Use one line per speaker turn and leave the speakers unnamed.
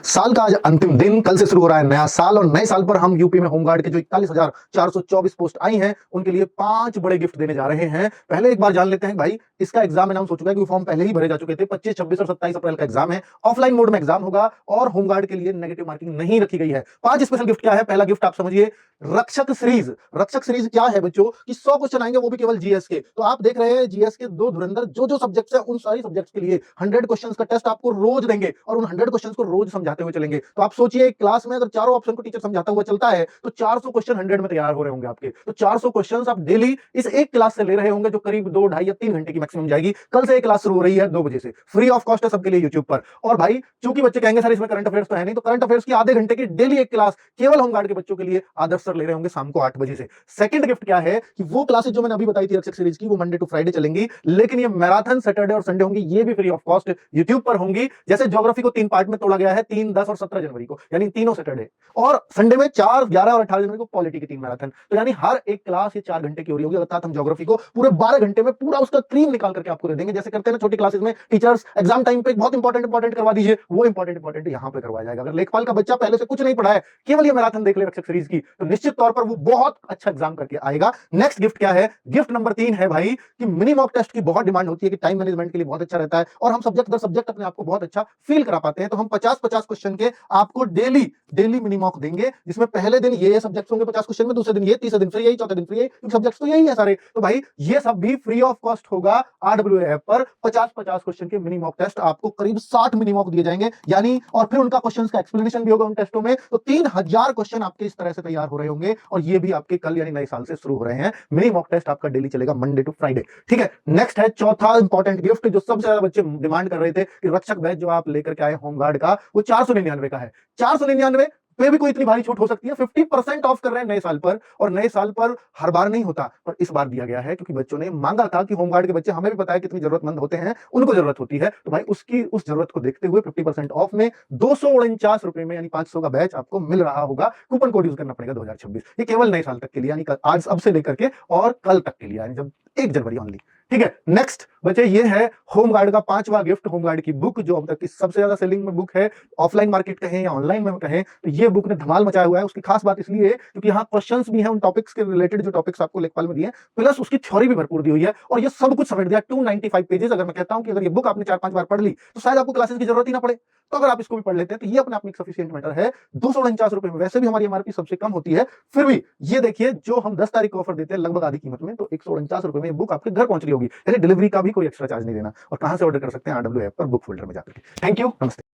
साल का आज अंतिम दिन, कल से शुरू हो रहा है नया साल और नए साल पर हम यूपी में होमगार्ड के जो 41,424 पोस्ट आई हैं उनके लिए 5 बड़े गिफ्ट देने जा रहे हैं। पहले एक बार जान लेते हैं भाई, इसका एग्जाम अनाउंस हो चुका है, क्योंकि फॉर्म पहले ही भरे जा चुके थे। 25, 26 और 27 अप्रैल का एग्जाम है। ऑफलाइन मोड में एग्जाम होगा और होमगार्ड के लिए नेगेटिव मार्किंग नहीं रखी गई है। 5 स्पेशल गिफ्ट क्या है? पहला गिफ्ट आप समझिए, रक्षक सीरीज। रक्षक सीरीज क्या है बच्चों कि 100 क्वेश्चन आएंगे, वो भी केवल जीएस के। तो आप देख रहे हैं जीएस के दो धुरंधर जो सब्जेक्ट्स है उन सारी सब्जेक्ट्स के लिए 100 क्वेश्चंस का टेस्ट आपको रोज देंगे और उन 100 क्वेश्चंस को रोज समझाते हुए चलेंगे। तो आप सोचिए, एक क्लास में अगर चारों ऑप्शन को टीचर समझाता हुआ चलता है तो 400 क्वेश्चन 100 में तैयार हो रहे होंगे आपके। तो 400 क्वेश्चंस आप डेली इस एक क्लास से ले रहे होंगे, जो करीब 2, ढाई या 3 घंटे की मैक्सिमम जाएगी। कल से एक क्लास शुरू हो रही है 2 बजे से, फ्री ऑफ कॉस्ट है सबके लिए यूट्यूब पर। और भाई चूंकि बच्चे कहेंगे सर इसमें करंट अफेयर्स तो है नहीं, तो करंट अफेयर्स की आधे घंटे की डेली एक क्लास केवल होमगार्ड के बच्चों के लिए आदर्श सर ले रहे होंगे शाम को 8 बजे से। सेकंड गिफ्ट क्या है कि वो क्लासेस जो मैंने अभी बताई थी रक्षक सीरीज की, वो मंडे टू फ्राइडे चलेंगी, लेकिन ये मैराथन सैटरडे और संडे होंगी, ये भी फ्री ऑफ कॉस्ट यूट्यूब पर होंगी। जैसे ज्योग्राफी को 3 पार्ट में तोड़ा गया है, 3, 10 और 17 जनवरी को, यानी तीनों सैटरडे, और संडे में 4, 11 और 18 जनवरी को पॉलिटी की 3 मैराथन। तो यानी हर एक क्लास ये 4 घंटे की हो रही होगी। अर्थात हम ज्योग्राफी को पूरे 12 घंटे में पूरा उसका क्रीम निकाल करके आपको दे देंगे। जैसे करते हैं ना छोटी क्लासेस में टीचर्स, एग्जाम टाइम पे बहुत इंपॉर्टेंट करवा दीजिए, वो इंपॉर्टेंट यहां पे करवाया जाएगा। अगर लेखपाल का बच्चा पहले से कुछ नहीं पढ़ा है, केवल ये मैराथन देख ले रक्षक सीरीज की, तो निश्चित तौर पर वो बहुत अच्छा एग्जाम करके आएगा। नेक्स्ट गिफ्ट क्या है? गिफ्ट नंबर 3 है भाई कि मिनी मॉक टेस्ट की बहुत डिमांड होती है, कि टाइम मैनेजमेंट के लिए बहुत अच्छा रहता है और हम सब्जेक्ट दर सब्जेक्ट अपने आप को बहुत अच्छा फील करा पाते हैं। तो हम 50-50 क्वेश्चन के आपको डेली मिनी मॉक देंगे, जिसमें पहले दिन ये सब्जेक्ट्स होंगे 50 क्वेश्चन में, दूसरे दिन ये, तीसरे दिन फिर यही, चौथे दिन फिर यही, क्योंकि सब्जेक्ट्स तो यही है सारे। तो भाई ये सब भी फ्री ऑफ कॉस्ट होगा। आरडब्ल्यूए ऐप पर 50-50 क्वेश्चन के मिनी मॉक टेस्ट, आपको करीब 60 मिनी मॉक दिए जाएंगे, यानी और फिर उनका क्वेश्चंस का एक्सप्लेनेशन भी होगा उन टेस्टों में। तो 3000 क्वेश्चन आपके इस तरह से तैयार हो रहे होंगे और ये भी आपके कल यानी नए साल से शुरू हो रहे हैं। मिनी मॉक टेस्ट आपका डेली चलेगा मंडे टू फ्राइडे, ठीक है। नेक्स्ट है चौथा इंपॉर्टेंट गिफ्ट, जो सबसे ज्यादा बच्चे डिमांड कर रहे थे कि रक्षक बैच जो आप लेकर के आए होमगार्ड का, वो 499 का है। 499 पे भी कोई इतनी भारी छूट हो सकती है? 50% ऑफ कर रहे हैं नए साल पर, और नए साल पर हर बार नहीं होता, पर इस बार दिया गया है क्योंकि बच्चों ने मांगा था कि होमगार्ड के बच्चे, हमें भी पता है कितनी जरूरतमंद होते हैं, उनको जरूरत होती है। तो भाई उसकी उस जरूरत को देखते हुए 50% ऑफ में 249 रुपए में, यानी 500 का बैच आपको मिल रहा होगा। कूपन कोड यूज करना पड़ेगा 2026। ये केवल नए साल तक के लिए, यानी आज अब से लेकर के और कल तक के लिए, यानी जब 1 जनवरी ओनली, ठीक है। नेक्स्ट बच्चे ये है होमगार्ड का 5वां गिफ्ट, होमगार्ड की बुक, जो अब तक की सबसे ज्यादा सेलिंग में बुक है। ऑफलाइन मार्केट कहें या ऑनलाइन में कहें, तो ये बुक ने धमाल मचाया हुआ है। उसकी खास बात इसलिए है क्योंकि यहाँ क्वेश्चंस भी हैं उन टॉपिक्स के रिलेटेड जो टॉपिक्स आपको लेखपाल में दिए हैं, प्लस उसकी थ्योरी भी भरपूर दी हुई है, और ये सब कुछ समेट दिया 295 पेजेस। अगर मैं कहता हूं कि अगर ये बुक आपने 4-5 बार पढ़ ली तो शायद आपको क्लासेस की जरूरत ही ना पड़े। तो अगर आप इसको भी पढ़ लेते हैं तो ये अपने आप में एक सफिशिएंट मैटर है। 249 रुपए में, वैसे भी हमारी एमआरपी सबसे कम होती है, फिर भी ये देखिए जो हम 10 तारीख को ऑफर देते हैं लगभग आधी कीमत में, तो 149 रुपए में ये बुक आपके घर पहुंच रही होगी, यानी डिलीवरी का भी कोई एक्स्ट्रा चार्ज नहीं देना। और कहां से ऑर्डर कर सकते हैं? आरडब्ल्यू ऐप पर बुक फोल्डर में जाकर के। थैंक यू, नमस्ते।